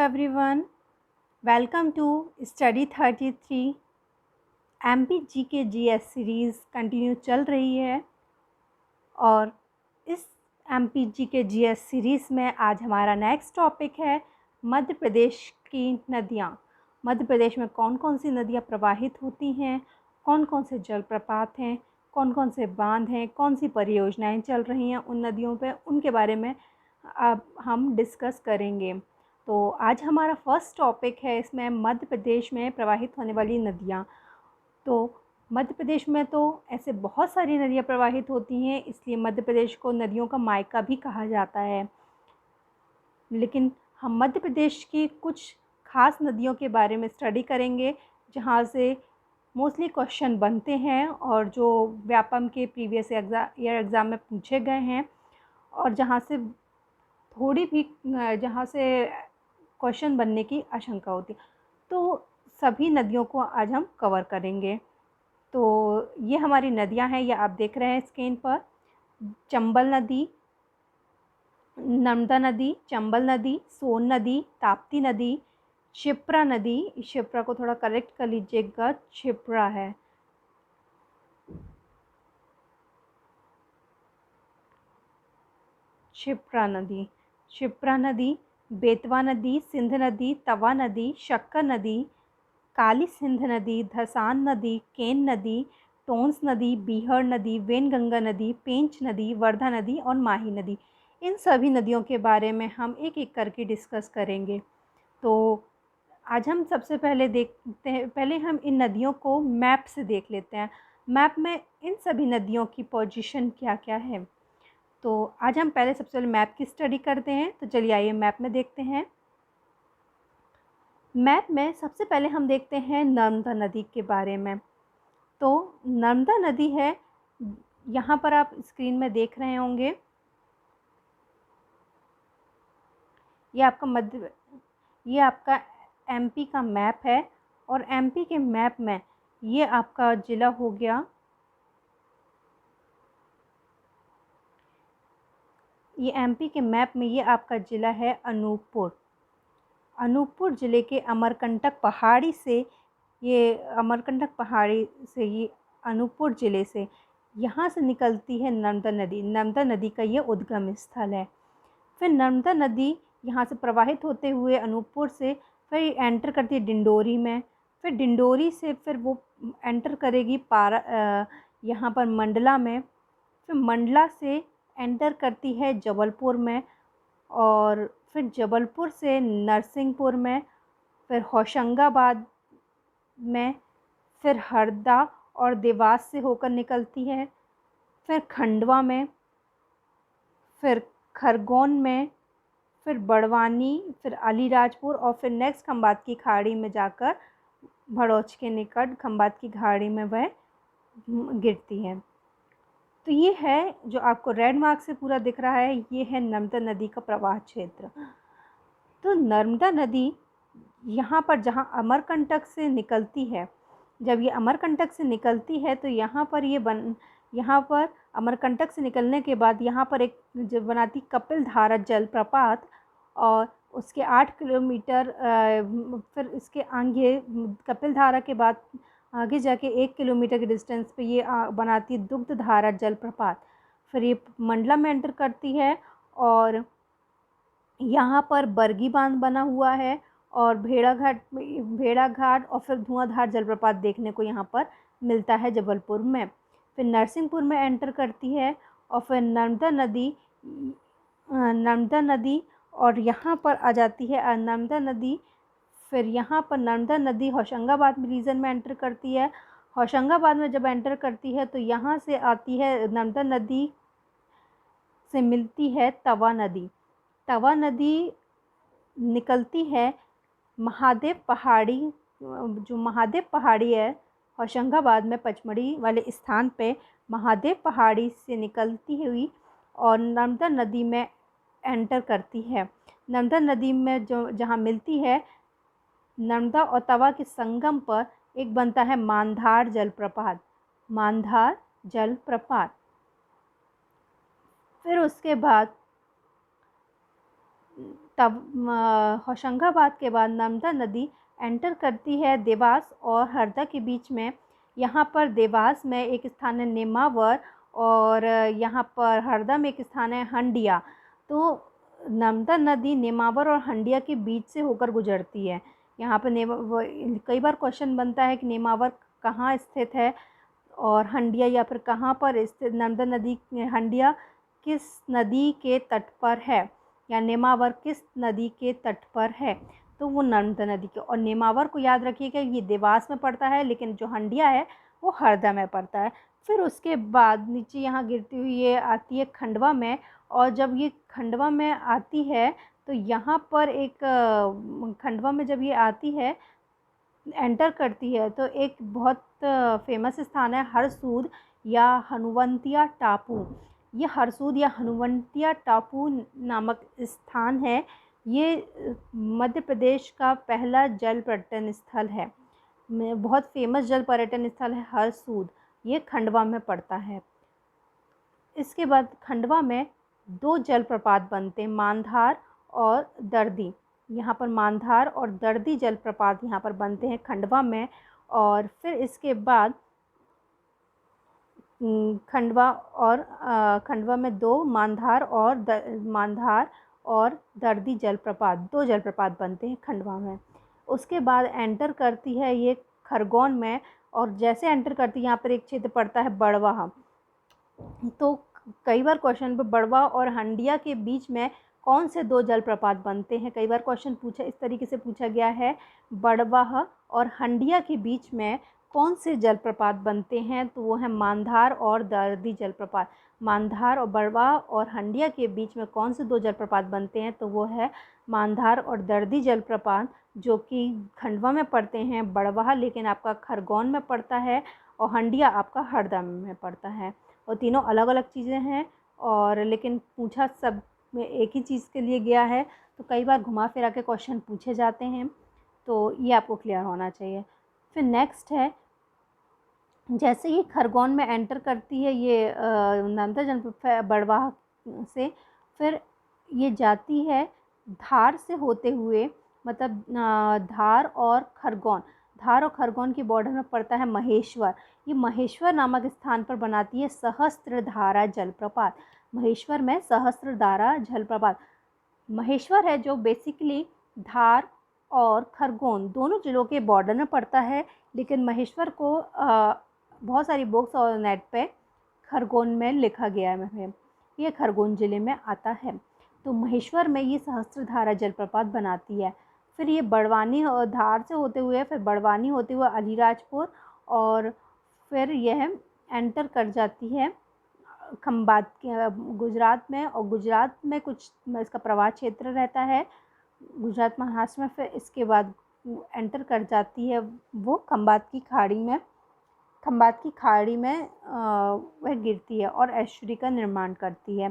everyone. Welcome to Study 33. MP जी के GS series continue चल रही है और इस एमपी जी के जीएस सीरीज़ में आज हमारा नेक्स्ट टॉपिक है मध्य प्रदेश की नदियाँ। मध्य प्रदेश में कौन कौन सी नदियाँ प्रवाहित होती हैं, कौन कौन से जलप्रपात हैं, कौन कौन से बांध हैं, कौन सी परियोजनाएं चल रही हैं उन नदियों पे, उनके बारे में अब हम डिस्कस करेंगे। तो आज हमारा फर्स्ट टॉपिक है, इसमें मध्य प्रदेश में प्रवाहित होने वाली नदियाँ। तो मध्य प्रदेश में तो ऐसे बहुत सारी नदियाँ प्रवाहित होती हैं, इसलिए मध्य प्रदेश को नदियों का मायका भी कहा जाता है। लेकिन हम मध्य प्रदेश की कुछ खास नदियों के बारे में स्टडी करेंगे जहाँ से मोस्टली क्वेश्चन बनते हैं और जो व्यापम के प्रीवियस ईयर एग्ज़ाम में पूछे गए हैं और जहाँ से क्वेश्चन बनने की आशंका होती है। तो सभी नदियों को आज हम कवर करेंगे। तो ये हमारी नदियां हैं, ये आप देख रहे हैं स्क्रीन पर। चंबल नदी, नर्मदा नदी, चंबल नदी, सोन नदी, ताप्ती नदी, क्षिप्रा नदी। क्षिप्रा को थोड़ा करेक्ट कर लीजिएगा, क्षिप्रा है। क्षिप्रा नदी, बेतवा नदी, सिंध नदी, तवा नदी, शक्कर नदी, काली सिंध नदी, धसान नदी, केन नदी, टोंस नदी, बीहड़ नदी, वेनगंगा नदी, पेंच नदी, वर्धा नदी और माही नदी। इन सभी नदियों के बारे में हम एक एक करके डिस्कस करेंगे। तो आज हम सबसे पहले हम इन नदियों को मैप से देख लेते हैं। मैप में इन सभी नदियों की पोजीशन क्या क्या है। तो आज हम पहले सबसे पहले मैप की स्टडी करते हैं। तो चलिए आइए मैप में देखते हैं। मैप में सबसे पहले हम देखते हैं नर्मदा नदी के बारे में। तो नर्मदा नदी है, यहाँ पर आप स्क्रीन में देख रहे होंगे, ये आपका एमपी का मैप है और एमपी के मैप में ये आपका ज़िला हो गया, ये एमपी के मैप में ये आपका ज़िला है अनूपपुर। अनूपपुर ज़िले के अमरकंटक पहाड़ी से ये अनूपपुर ज़िले से यहाँ से निकलती है नर्मदा नदी। नर्मदा नदी का ये उद्गम स्थल है। फिर नर्मदा नदी यहाँ से प्रवाहित होते हुए अनूपपुर से फिर एंटर करती है डिंडोरी में। फिर डिंडोरी से फिर वो एंटर करेगी यहाँ पर मंडला में। फिर मंडला से एंटर करती है जबलपुर में और फिर जबलपुर से नरसिंहपुर में, फिर होशंगाबाद में, फिर हरदा और देवास से होकर निकलती है, फिर खंडवा में, फिर खरगोन में, फिर बड़वानी, फिर अलीराजपुर और फिर नेक्स्ट खंबात की खाड़ी में जाकर भड़ोच के निकट खंबात की खाड़ी में वह गिरती है। तो ये है जो आपको रेड मार्क से पूरा दिख रहा है, ये है नर्मदा नदी का प्रवाह क्षेत्र। तो नर्मदा नदी यहाँ पर जहाँ अमरकंटक से निकलती है, जब ये अमरकंटक से निकलती है तो यहाँ पर अमरकंटक से निकलने के बाद यहाँ पर एक जो बनाती कपिलधारा जलप्रपात और उसके 8 किलोमीटर फिर इसके आगे कपिलधारा के बाद आगे जाके 1 किलोमीटर के डिस्टेंस पे ये बनाती दुग्धधारा जलप्रपात। फिर ये मंडला में एंटर करती है और यहाँ पर बरगी बांध बना हुआ है और भेड़ाघाट और फिर धुआंधार जलप्रपात देखने को यहाँ पर मिलता है जबलपुर में। फिर नरसिंहपुर में एंटर करती है और फिर नर्मदा नदी और यहाँ पर आ जाती है नर्मदा नदी। फिर यहाँ पर नर्मदा नदी होशंगाबाद रीजन में एंटर करती है। होशंगाबाद में जब एंटर करती है तो यहाँ से आती है नर्मदा नदी से मिलती है तवा नदी। तवा नदी निकलती है महादेव पहाड़ी, जो महादेव पहाड़ी है होशंगाबाद में पचमढ़ी वाले स्थान पे महादेव पहाड़ी से निकलती हुई और नर्मदा नदी में एंटर करती है। नर्मदा नदी में जहाँ मिलती है, नर्मदा और तवा के संगम पर एक बनता है मांधार जलप्रपात। फिर उसके बाद होशंगाबाद के बाद नर्मदा नदी एंटर करती है देवास और हरदा के बीच में। यहाँ पर देवास में एक स्थान है नेमावर और यहाँ पर हरदा में एक स्थान है हंडिया। तो नर्मदा नदी नेमावर और हंडिया के बीच से होकर गुजरती है। यहाँ पर कई बार क्वेश्चन बनता है कि नेमावर कहाँ स्थित है और हंडिया या फिर कहाँ पर स्थित नर्मदा नदी, हंडिया किस नदी के तट पर है या नेमावर किस नदी के तट पर है। तो वो नर्मदा नदी के, और नेमावर को याद रखिएगा ये देवास में पड़ता है, लेकिन जो हंडिया है वो हरदा में पड़ता है। फिर उसके बाद नीचे यहाँ गिरती हुई ये आती है खंडवा में, और जब ये खंडवा में आती है तो यहाँ पर एक खंडवा में जब ये आती है एंटर करती है तो एक बहुत फेमस स्थान है हरसूद या हनुवंतिया टापू। ये हरसूद या हनुवंतिया टापू नामक स्थान है। ये मध्य प्रदेश का पहला जल पर्यटन स्थल है, बहुत फेमस जल पर्यटन स्थल है हरसूद। ये खंडवा में पड़ता है। इसके बाद खंडवा में 2 जलप्रपात बनते हैं, मानधार और दर्दी। यहाँ पर मानधार और दर्दी जलप्रपात यहाँ पर बनते हैं खंडवा में। और फिर इसके बाद खंडवा में 2 मानधार और दर्दी जलप्रपात, 2 जलप्रपात बनते हैं खंडवा में। उसके बाद एंटर करती है ये खरगोन में, और जैसे एंटर करती है यहाँ पर एक क्षेत्र पड़ता है बड़वाह। तो कई बार क्वेश्चन पे बड़वाह और हंडिया के बीच में कौन से 2 जलप्रपात बनते हैं, कई बार क्वेश्चन पूछा इस तरीके से पूछा गया है, बड़वाह और हंडिया के बीच में कौन से जलप्रपात बनते हैं, तो वो है मानधार और दर्दी जलप्रपात। मानधार और बड़वाह और हंडिया के बीच में कौन से 2 जलप्रपात बनते हैं, तो वो है मानधार और दर्दी जलप्रपात, जो कि खंडवा में पड़ते हैं। बड़वाह लेकिन आपका खरगोन में पड़ता है और हंडिया आपका हरदा में पड़ता है। और तीनों अलग अलग चीज़ें हैं, और लेकिन पूछा सब में एक ही चीज़ के लिए गया है, तो कई बार घुमा फिरा के क्वेश्चन पूछे जाते हैं, तो ये आपको क्लियर होना चाहिए। फिर नेक्स्ट है, जैसे ही खरगोन में एंटर करती है ये नर्मदा जनपद बड़वाह से, फिर ये जाती है धार से होते हुए, मतलब धार और खरगोन की बॉर्डर में पड़ता है महेश्वर। ये महेश्वर नामक स्थान पर बनाती है सहस्त्रधारा जलप्रपात। महेश्वर में सहस्त्रधारा जलप्रपात, महेश्वर है जो बेसिकली धार और खरगोन दोनों जिलों के बॉर्डर में पड़ता है, लेकिन महेश्वर को बहुत सारी बुक्स और नेट पे खरगोन में लिखा गया है, ये खरगोन ज़िले में आता है। तो महेश्वर में ये सहस्त्रधारा जलप्रपात बनाती है। फिर ये बड़वानी और धार से होते हुए फिर बड़वानी होते हुए अलीराजपुर, और फिर यह एंटर कर जाती है खंबात के गुजरात में, और गुजरात में कुछ इसका प्रवाह क्षेत्र रहता है गुजरात महाराष्ट्र में। फिर इसके बाद एंटर कर जाती है वो खंबात की खाड़ी में वह गिरती है और एस्चुरी का निर्माण करती है।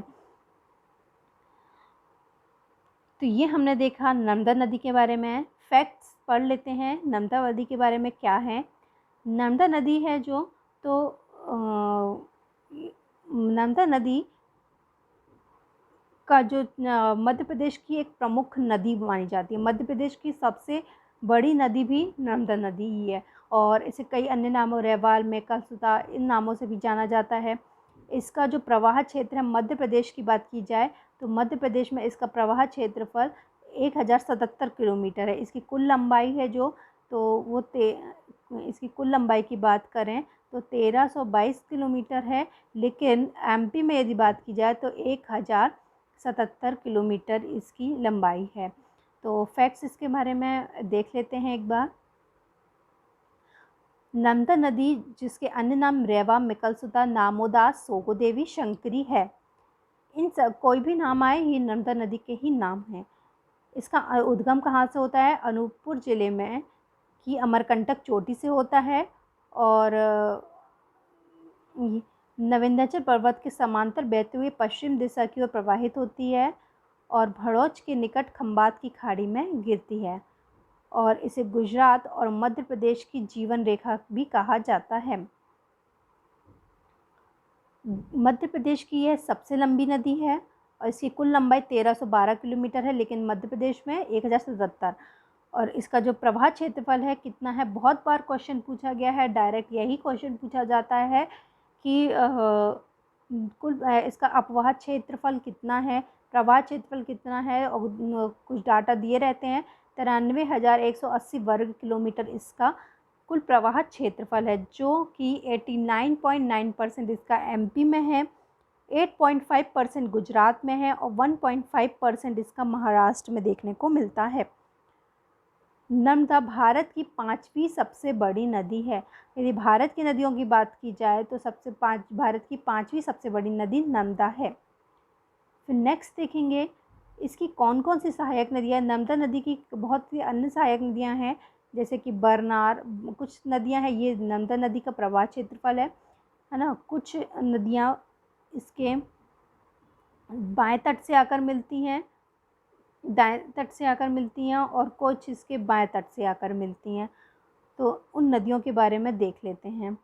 तो ये हमने देखा नर्मदा नदी के बारे में। फैक्ट्स पढ़ लेते हैं नर्मदा नदी के बारे में क्या है। नर्मदा नदी है जो, तो नर्मदा नदी का जो मध्य प्रदेश की एक प्रमुख नदी मानी जाती है। मध्य प्रदेश की सबसे बड़ी नदी भी नर्मदा नदी ही है, और इसे कई अन्य नामों रेवाल, मेकासुता इन नामों से भी जाना जाता है। इसका जो प्रवाह क्षेत्र है, मध्य प्रदेश की बात की जाए तो मध्य प्रदेश में इसका प्रवाह क्षेत्रफल 1077 किलोमीटर है। इसकी कुल लंबाई है जो, तो वो इसकी कुल लंबाई की बात करें तो 1322 किलोमीटर है, लेकिन एमपी में यदि बात की जाए तो 1077 किलोमीटर इसकी लंबाई है। तो फैक्ट्स इसके बारे में देख लेते हैं एक बार। नर्मदा नदी, जिसके अन्य नाम रेवा, मिकलसुता, नामोदास, सोगोदेवी, शंकरी है, इन सब कोई भी नाम आए ये नर्मदा नदी के ही नाम हैं। इसका उद्गम कहाँ से होता है? अनूपपुर ज़िले में की अमरकंटक चोटी से होता है, और नविंदाचल पर्वत के समांतर बहते हुए पश्चिम दिशा की ओर प्रवाहित होती है, और भड़ौच के निकट खंबात की खाड़ी में गिरती है, और इसे गुजरात और मध्य प्रदेश की जीवन रेखा भी कहा जाता है। मध्य प्रदेश की यह सबसे लंबी नदी है, और इसकी कुल लंबाई 1312 किलोमीटर है, लेकिन मध्य प्रदेश में 1077। और इसका जो प्रवाह क्षेत्रफल है कितना है, बहुत बार क्वेश्चन पूछा गया है, डायरेक्ट यही क्वेश्चन पूछा जाता है कि कुल इसका अपवाह क्षेत्रफल कितना है, प्रवाह क्षेत्रफल कितना है, और कुछ डाटा दिए रहते हैं। 93,180 वर्ग किलोमीटर इसका कुल प्रवाह क्षेत्रफल है, जो कि 89.9% इसका एमपी में है, 8.5% गुजरात में है, और 1.5% इसका महाराष्ट्र में देखने को मिलता है। नर्मदा भारत की 5वीं सबसे बड़ी नदी है। यदि भारत की नदियों की बात की जाए तो भारत की 5वीं सबसे बड़ी नदी नर्मदा है। फिर नेक्स्ट देखेंगे इसकी कौन कौन सी सहायक नदियाँ। नर्मदा नदी की बहुत सी अन्य सहायक नदियाँ हैं, जैसे कि बरनार, कुछ नदियाँ हैं, ये नर्मदा नदी का प्रवाह क्षेत्रफल है ना। कुछ नदियाँ इसके बाएं तट से आकर मिलती हैं, दाएं तट से आकर मिलती हैं, और कुछ इसके बाएं तट से आकर मिलती हैं। तो उन नदियों के बारे में देख लेते हैं।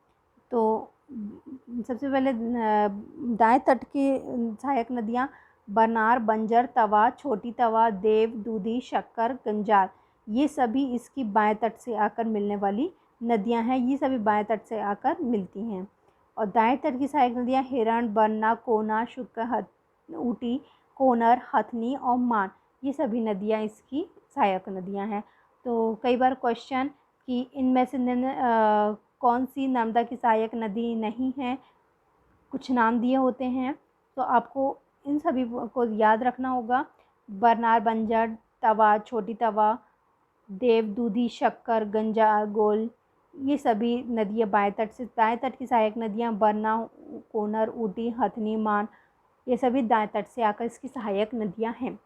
तो सबसे पहले दाएं तट की सहायक नदियाँ बरनार, बंजर, तवा, छोटी तवा, देव, दूधी, शक्कर, गंजार, ये सभी इसकी बाएं तट से आकर मिलने वाली नदियाँ हैं। ये सभी बाएं तट से आकर मिलती हैं। और दाएं तट की सहायक नदियाँ हिरण, बन्ना, कोना, शुक्र, ऊटी, कोनर, हथनी और मान, ये सभी नदियाँ इसकी सहायक नदियाँ हैं। तो कई बार क्वेश्चन कि इनमें से कौन सी नर्मदा की सहायक नदी नहीं है, कुछ नाम दिए होते हैं, तो आपको इन सभी को याद रखना होगा। बरनार, बंजर, तवा, छोटी तवा, देव, दूधी, शक्कर, गंजा, गोल, ये सभी नदियाँ बाएं तट से, दाएं तट की सहायक नदियाँ बरना, कोनर, ऊटी, हथनी, मान, ये सभी दाएं तट से आकर इसकी सहायक नदियाँ हैं।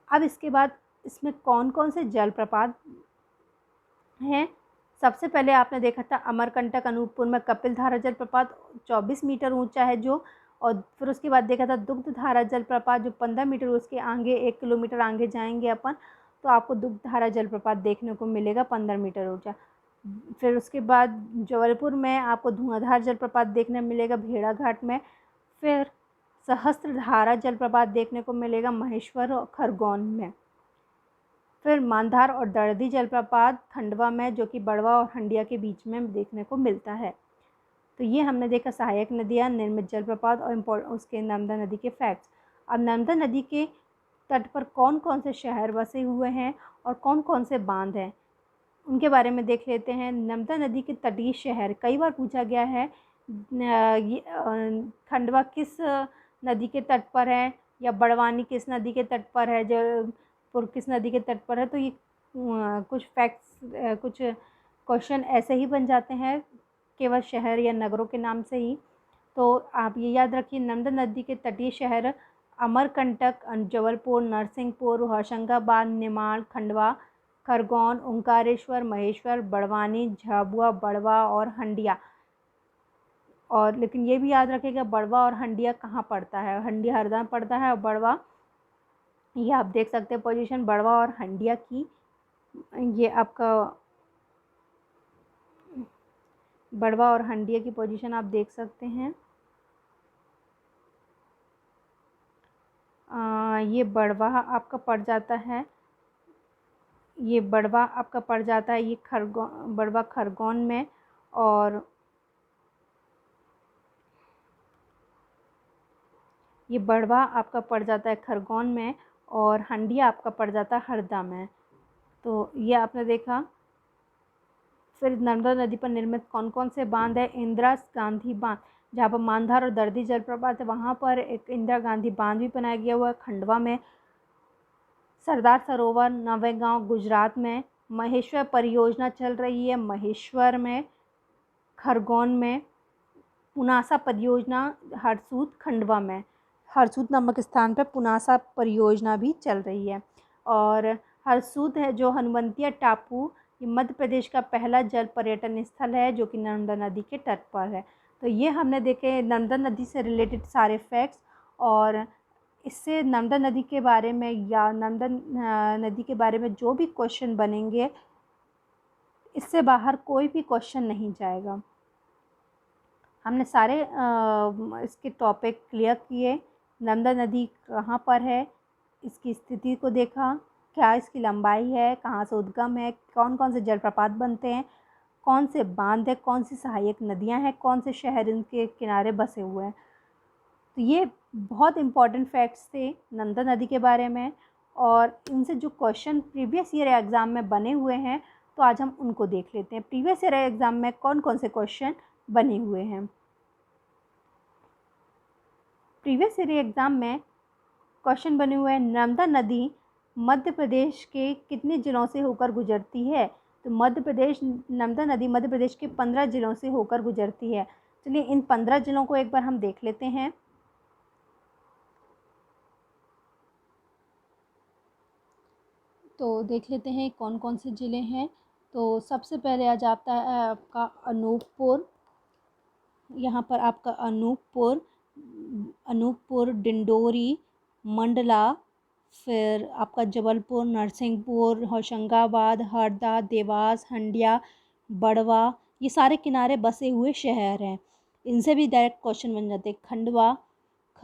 अब इसके बाद इसमें कौन कौन से जलप्रपात हैं। सबसे पहले आपने देखा था अमरकंटक अनूपपुर में कपिल धारा जलप्रपात 24 मीटर ऊंचा है जो, और फिर उसके बाद देखा था दुग्ध धारा जलप्रपात जो 15 मीटर, उसके आगे 1 किलोमीटर आगे जाएंगे अपन तो आपको दुग्ध धारा जलप्रपात देखने को मिलेगा 15 मीटर ऊंचा। फिर उसके बाद जबलपुर में आपको धुआंधार जलप्रपात देखने मिलेगा भेड़ाघाट में। फिर सहस्त्रधारा जलप्रपात देखने को मिलेगा महेश्वर और खरगोन में। फिर मांधार और दर्दी जलप्रपात खंडवा में, जो कि बड़वा और हंडिया के बीच में देखने को मिलता है। तो ये हमने देखा सहायक नदियाँ, निर्मित जलप्रपात और उसके नर्मदा नदी के फैक्ट्स। अब नर्मदा नदी के तट पर कौन कौन से शहर बसे हुए हैं और कौन कौन से बांध हैं, उनके बारे में देख लेते हैं। नर्मदा नदी के तटीय शहर, कई बार पूछा गया है खंडवा किस नदी के तट पर है, या बड़वानी किस नदी के तट पर है, जबलपुर किस नदी के तट पर है। तो ये कुछ फैक्ट्स, कुछ क्वेश्चन ऐसे ही बन जाते हैं केवल शहर या नगरों के नाम से ही। तो आप ये याद रखिए, नर्मदा नदी के तटीय शहर अमरकंटक, जबलपुर, नरसिंहपुर, होशंगाबाद, निमाड़, खंडवा, खरगोन, ओंकारेश्वर, महेश्वर, बड़वानी, झाबुआ, बड़वा और हंडिया। और लेकिन ये भी याद रखिएगा बड़वा और हंडिया कहाँ पड़ता है। हंडिया हरदा में पड़ता है और बड़वा, ये आप देख सकते हैं पोजीशन बड़वा और हंडिया की, ये आपका बड़वा और हंडिया की पोजीशन आप देख सकते हैं। ये बड़वा आपका पड़ जाता है, ये बड़वा आपका पड़ जाता है ये बड़वा खरगोन में, और ये बड़वा आपका पड़ जाता है खरगोन में, और हंडिया आपका पड़ जाता है हरदा में। तो ये आपने देखा। फिर नर्मदा नदी पर निर्मित कौन कौन से बांध है। इंदिरा गांधी बांध, जहाँ पर मांधार और दर्दी जलप्रपात है, वहाँ पर एक इंदिरा गांधी बांध भी बनाया गया हुआ है खंडवा में। सरदार सरोवर नवेगांव गुजरात में। महेश्वर परियोजना चल रही है महेश्वर में, खरगोन में। पुनासा परियोजना हरसूद खंडवा में, हरसूद नामक स्थान पर पुनासा परियोजना भी चल रही है। और हरसूद है जो हनुवंतिया टापू, ये मध्य प्रदेश का पहला जल पर्यटन स्थल है जो कि नर्मदा नदी के तट पर है। तो ये हमने देखे नर्मदा नदी से रिलेटेड सारे फैक्ट्स। और इससे नर्मदा नदी के बारे में या नर्मदा नदी के बारे में जो भी क्वेश्चन बनेंगे, इससे बाहर कोई भी क्वेश्चन नहीं जाएगा। हमने सारे इसके टॉपिक क्लियर किए। नर्मदा नदी कहाँ पर है, इसकी स्थिति को देखा, क्या इसकी लंबाई है, कहाँ से उद्गम है, कौन कौन से जलप्रपात बनते हैं, कौन से बांध है, कौन सी सहायक नदियाँ हैं, कौन से शहर इनके किनारे बसे हुए हैं। तो ये बहुत इम्पॉर्टेंट फैक्ट्स थे नर्मदा नदी के बारे में, और इनसे जो क्वेश्चन प्रीवियस ईयर एग्ज़ाम में बने हुए हैं तो आज हम उनको देख लेते हैं। प्रीवियस ईयर एग्ज़ाम में कौन कौन से क्वेश्चन बने हुए हैं। प्रीवियस ईयर एग्ज़ाम में क्वेश्चन बने हुए हैं, नर्मदा नदी मध्य प्रदेश के कितने ज़िलों से होकर गुजरती है। तो नर्मदा नदी मध्य प्रदेश के 15 ज़िलों से होकर गुजरती है। चलिए इन 15 ज़िलों को एक बार हम देख लेते हैं। तो देख लेते हैं कौन कौन से ज़िले हैं। तो सबसे पहले आ जाता है आपका अनूपपुर। यहाँ पर आपका अनूपपुर, डिंडोरी, मंडला, फिर आपका जबलपुर, नरसिंहपुर, होशंगाबाद, हरदा, देवास, हंडिया, बड़वा, ये सारे किनारे बसे हुए शहर हैं। इनसे भी डायरेक्ट क्वेश्चन बन जाते हैं। खंडवा,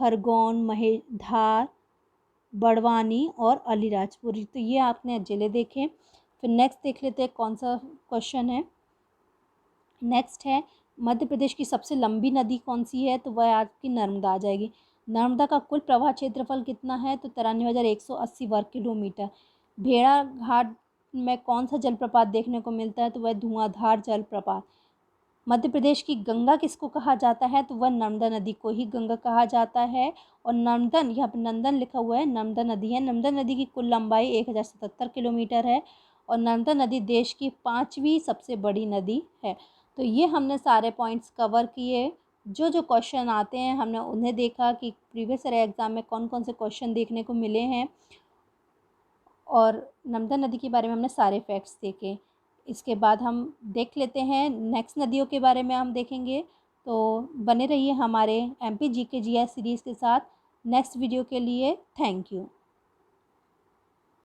खरगोन, महेधार, बड़वानी और अलीराजपुर। तो ये आपने ज़िले देखे। फिर नेक्स्ट देख लेते हैं कौन सा क्वेश्चन है। नेक्स्ट है मध्य प्रदेश की सबसे लंबी नदी कौन सी है। तो वह आपकी नर्मदा आ जाएगी। नर्मदा का कुल प्रवाह क्षेत्रफल कितना है। तो 93,180 वर्ग किलोमीटर। भेड़ाघाट में कौन सा जलप्रपात देखने को मिलता है। तो वह धुआंधार जलप्रपात। मध्य प्रदेश की गंगा किसको कहा जाता है। तो वह नर्मदा नदी को ही गंगा कहा जाता है। और नर्मदन, यहाँ पर नंदन लिखा हुआ है, नर्मदा नदी है। नर्मदा नदी की कुल लंबाई 1077 किलोमीटर है और नर्मदा नदी देश की 5वीं सबसे बड़ी नदी है। तो ये हमने सारे पॉइंट्स कवर किए। जो जो क्वेश्चन आते हैं हमने उन्हें देखा कि प्रीवियस ईयर एग्ज़ाम में कौन कौन से क्वेश्चन देखने को मिले हैं, और नर्मदा नदी के बारे में हमने सारे फैक्ट्स देखे। इसके बाद हम देख लेते हैं नेक्स्ट नदियों के बारे में हम देखेंगे। तो बने रहिए हमारे MP GK GS सीरीज़ के साथ। नेक्स्ट वीडियो के लिए थैंक यू।